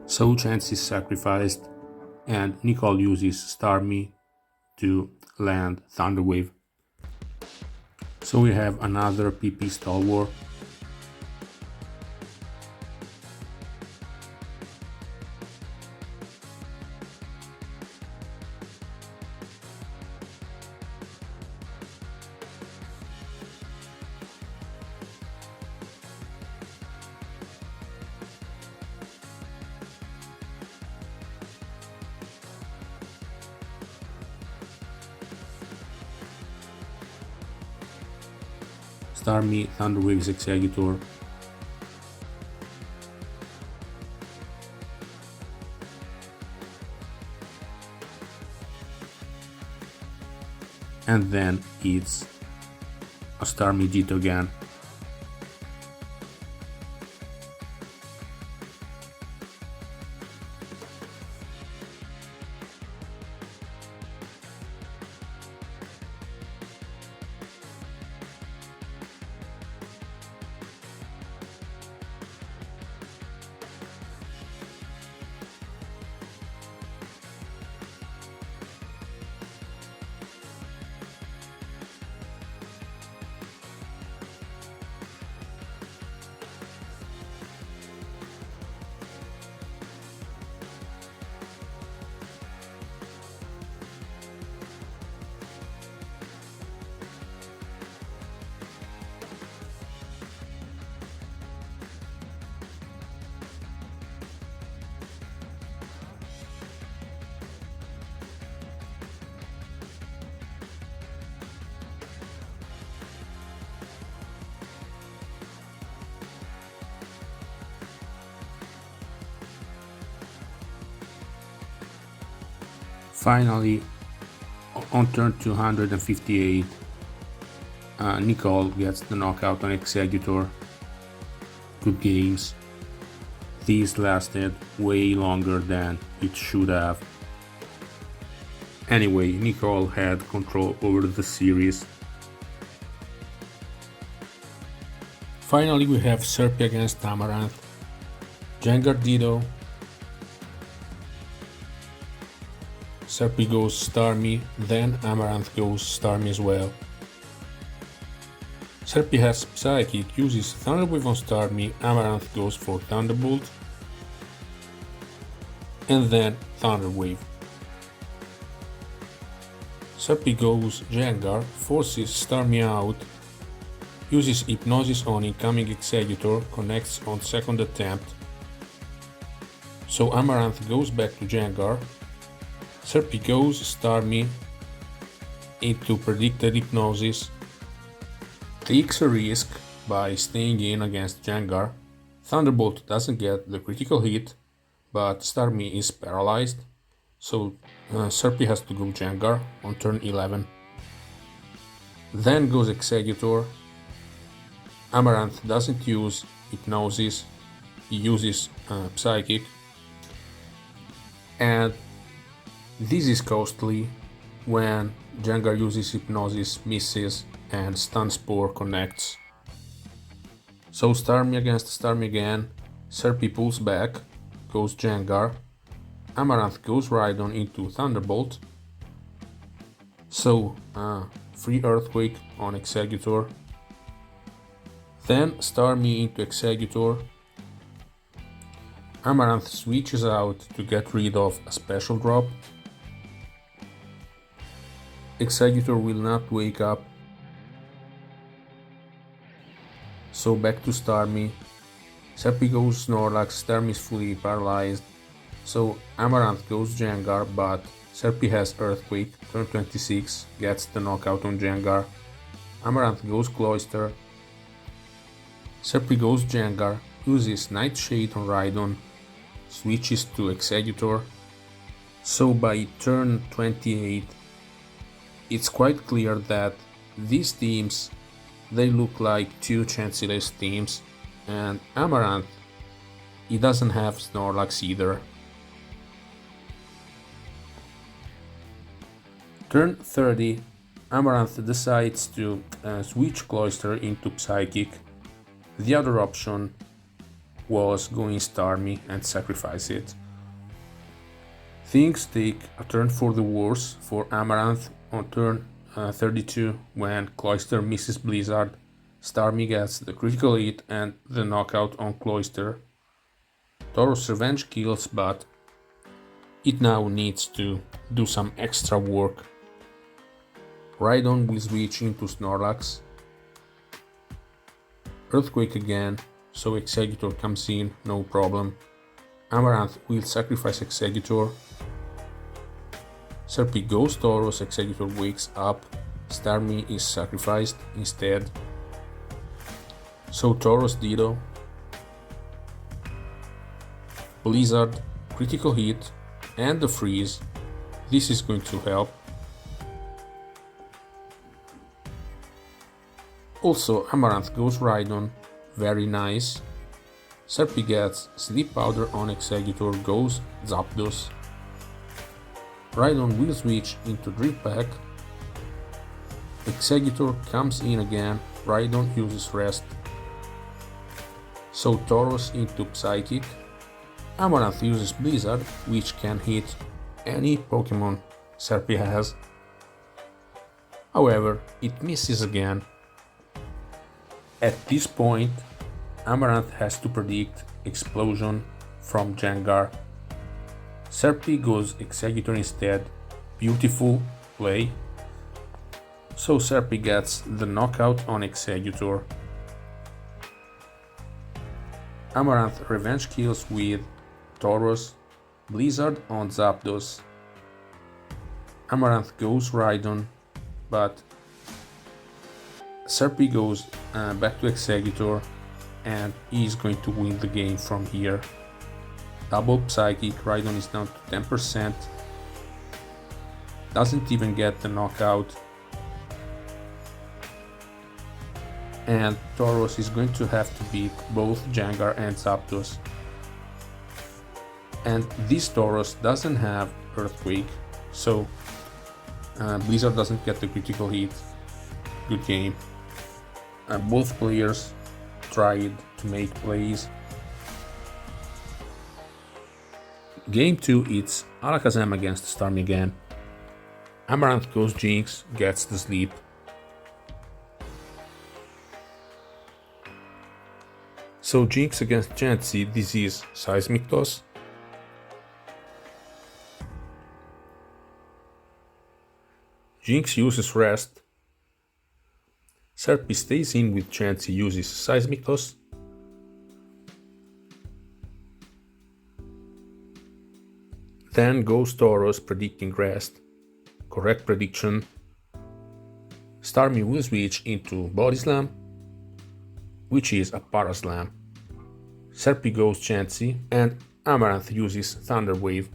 So Chance is sacrificed, and Nicole uses Starmie to land Thunderwave. So we have another PP stall war. Starmie, Thunderwave's Executor. And then it's a Starmie Jit again. Finally, on turn 258, NICOLE gets the knockout on Executor. Good games. These lasted way longer than it should have. Anyway, NICOLE had control over the series. Finally, we have SERPI against Amaranth. Jengar Ditto. SERPI goes Starmie, then Amaranth goes Starmie as well. SERPI has Psychic, uses Thunderwave on Starmie, Amaranth goes for Thunderbolt, and then Thunderwave. SERPI goes Jengar, forces Starmie out, uses Hypnosis on incoming Executor, connects on second attempt. So Amaranth goes back to Jengar. SERPI goes Starmie into predicted Hypnosis, takes a risk by staying in against Jengar. Thunderbolt doesn't get the critical hit, but Starmie is paralyzed, so SERPI has to go Jengar on turn 11. Then goes Executor. Amaranth doesn't use Hypnosis, he uses Psychic, and this is costly when Jengar uses Hypnosis, misses, and Stun Spore connects. So Starmie against Starmie again, SERPI pulls back, goes Jengar, Amaranth goes Rhydon into Thunderbolt, so free Earthquake on Executor, then Starmie into Executor. Amaranth switches out to get rid of a special drop. Executor will not wake up, so back to Starmie. SERPI goes Snorlax, Starmie is fully paralyzed, so Amaranth goes Jengar, but SERPI has Earthquake, turn 26, gets the knockout on Jengar. Amaranth goes Cloyster. SERPI goes Jengar, uses Nightshade on Rhydon, switches to Executor. So by turn 28, it's quite clear that these teams, they look like two Chansey-less teams, and Amaranth, he doesn't have Snorlax either. Turn 30, Amaranth decides to switch Cloyster into Psychic. The other option was going Starmie and sacrifice it. Things take a turn for the worse for Amaranth on turn 32 when Cloyster misses Blizzard. Starmie gets the critical hit and the knockout on Cloyster. Tauros Revenge kills, but it now needs to do some extra work. Rhydon will switch into Snorlax. Earthquake again, so Executor comes in, no problem. Amaranth will sacrifice Executor. SERPI goes Tauros, Executor wakes up, Starmie is sacrificed instead. So Tauros Ditto, Blizzard, critical hit, and the freeze. This is going to help. Also Amaranth goes Rhydon, very nice. SERPI gets Sleep Powder on Executor, goes Zapdos. Rhydon will switch into Drip Pack. Executor comes in again, Rhydon uses Rest. So Tauros into Psychic. Amaranth uses Blizzard, which can hit any Pokemon SERPI has. However, it misses again. At this point, Amaranth has to predict Explosion from Jengar. SERPI goes Executor instead, beautiful play. So SERPI gets the knockout on Executor. Amaranth revenge kills with Tauros, Blizzard on Zapdos. Amaranth goes Rhydon, but SERPI goes back to Executor and he's going to win the game from here. Double Psychic, Rhydon is down to 10%. Doesn't even get the knockout. and Tauros is going to have to beat both Jengar and Zapdos. And this Tauros doesn't have Earthquake, so Blizzard doesn't get the critical hit. Good game. Both players tried to make plays. Game 2, it's Alakazam against Starmie again. Amaranth goes Jinx, gets the sleep. So Jinx against Chansey, this is Seismic Toss. Jinx uses Rest. Serpi stays in with Chansey, uses Seismic Toss. Then goes Tauros, predicting Rest. Correct prediction. Starmie will switch into Body Slam, which is a Para Slam. Serpi goes Chansey, and Amaranth uses Thunder Wave,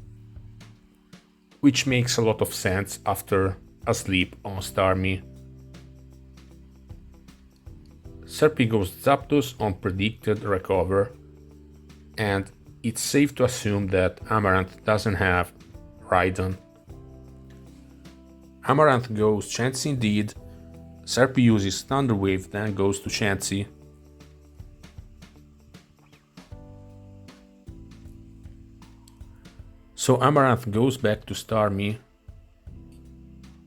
which makes a lot of sense after a sleep on Starmie. Serpi goes Zapdos on predicted Recover, and it's safe to assume that Amaranth doesn't have Rhydon. Amaranth goes Chansey indeed. Serpi uses Thunder Wave, then goes to Chansey. So Amaranth goes back to Starmie.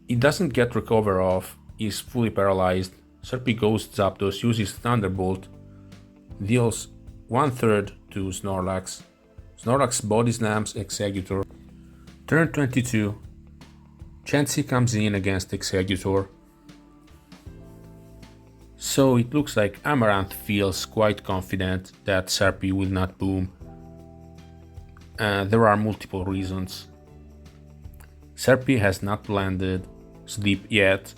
It doesn't get Recover off, is fully paralyzed. Serpi goes Zapdos, uses Thunderbolt, deals 1/3 to Snorlax. Snorlax Body Slams Exeggutor. Turn 22. Chansey comes in against Exeggutor. So it looks like Amaranth feels quite confident that Serpi will not boom. There are multiple reasons. Serpi has not landed Sleep yet.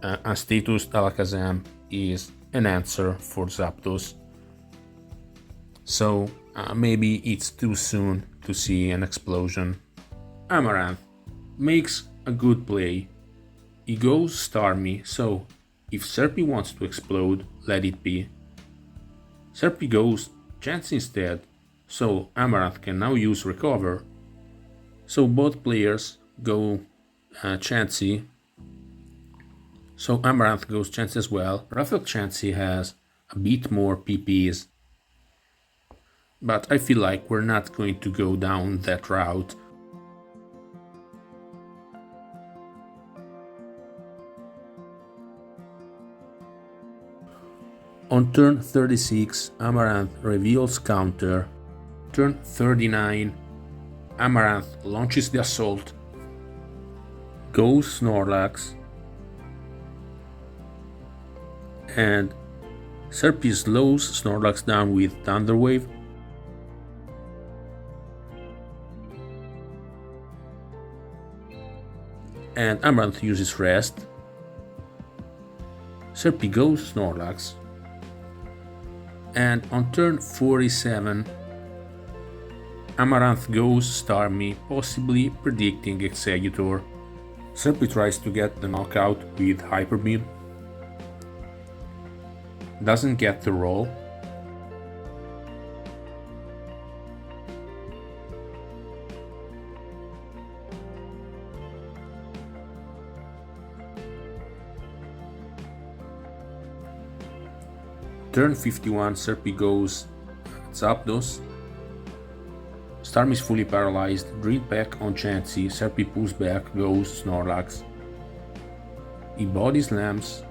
Unstatus Alakazam is an answer for Zapdos. So maybe it's too soon to see an explosion. Amaranth makes a good play. He goes Starmie, so if Serpi wants to explode, let it be. Serpi goes Chansey instead, so Amaranth can now use Recover. So both players go Chansey. So Amaranth goes Chansey as well. Raphael Chansey has a bit more PPs, but I feel like we're not going to go down that route. On turn 36, Amaranth reveals counter. Turn 39, Amaranth launches the assault. Goes Snorlax. And Serpi slows Snorlax down with Thunder Wave. And Amaranth uses Rest. Serpi goes Snorlax. And on turn 47, Amaranth goes Starmie, possibly predicting Exeggutor. Serpi tries to get the knockout with Hyper Beam. Doesn't get the roll. Turn 51, Serpi goes Zapdos. Starmie is fully paralyzed, Dream Pack on Chansey, Serpi pulls back, goes Snorlax. He Body Slams.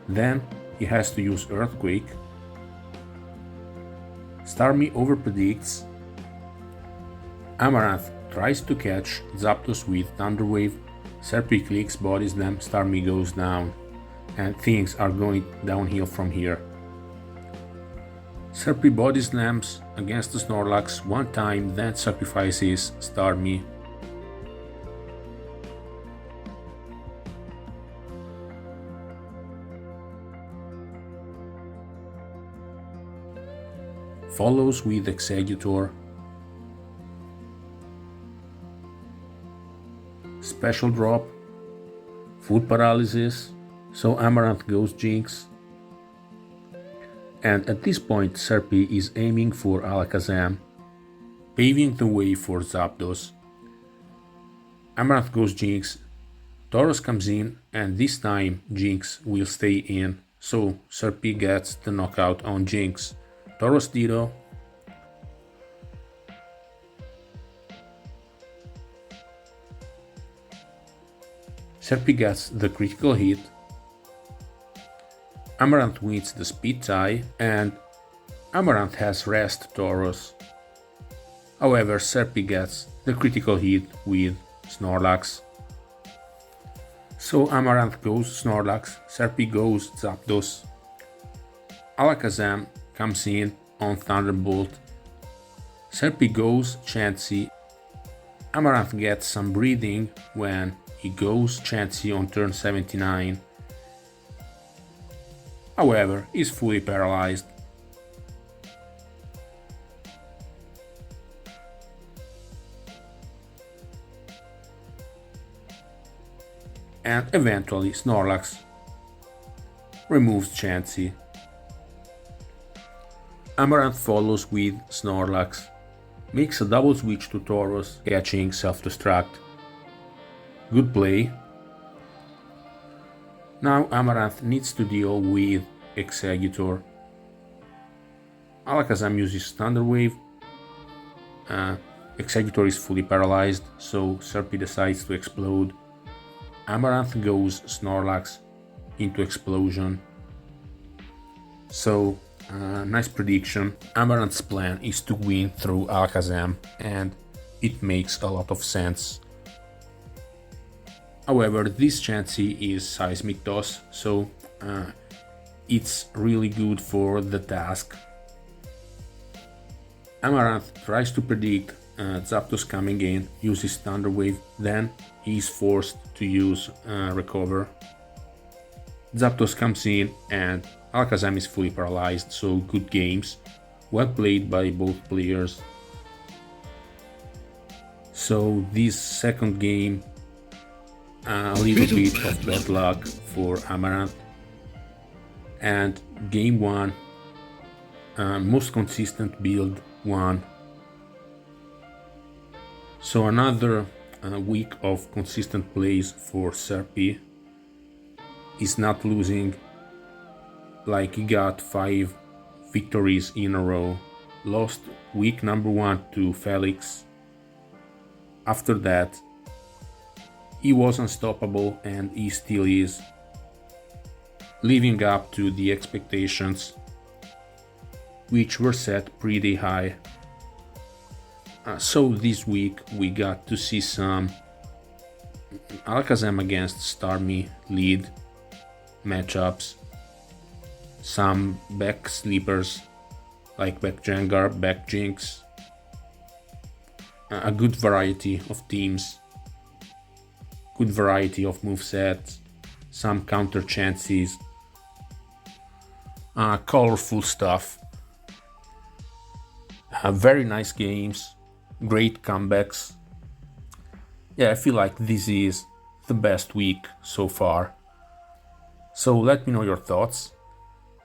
Then he has to use Earthquake. Starmie overpredicts. Amaranth tries to catch Zapdos with Thunder Wave. Serpi clicks Body Slam, Starmie goes down, and things are going downhill from here. Serpi Body Slams against the Snorlax one time, then sacrifices Starmie. Follows with Exeggutor. Special drop. Food paralysis, so Amaranth goes Jinx. And at this point Serpi is aiming for Alakazam, paving the way for Zapdos. Amaranth goes Jinx, Tauros comes in, and this time Jinx will stay in, so Serpi gets the knockout on Jinx. Tauros Ditto. Serpi gets the critical hit. Amaranth wins the speed tie, and Amaranth has rest Tauros. However, Serpi gets the critical hit with Snorlax. So Amaranth goes Snorlax, Serpi goes Zapdos. Alakazam comes in on Thunderbolt. Serpi goes Chansey. Amaranth gets some breathing when he goes Chansey on turn 79. However, is fully paralyzed. And eventually Snorlax removes Chansey. Amaranth follows with Snorlax, makes a double switch to Tauros, catching self-destruct. Good play. Now Amaranth needs to deal with Exeggutor. Alakazam uses Thunder Wave. Exeggutor is fully paralyzed, so Serpi decides to explode. Amaranth goes Snorlax into Explosion. So, nice prediction. Amaranth's plan is to win through Alakazam, and it makes a lot of sense. However, this Chansey is Seismic Toss, so it's really good for the task. Amaranth tries to predict Zapdos coming in, uses Thunder Wave, then he is forced to use Recover. Zapdos comes in and Alakazam is fully paralyzed, so good games. Well played by both players. So this second game, a little bit of bad luck for Amaranth. And game 1, most consistent build won. So another week of consistent plays for Serpi. Is not losing, like he got 5 victories in a row. Lost week number 1 to FELIX. After that, he was unstoppable and he still is, living up to the expectations, which were set pretty high. So this week we got to see some Alakazam against Starmie lead matchups, some back sleepers like back Jengar, back Jinx, a good variety of teams, good variety of movesets, some counter chances, colorful stuff, very nice games, great comebacks. Yeah, I feel like this is the best week so far. So let me know your thoughts.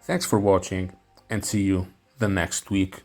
Thanks for watching and see you the next week.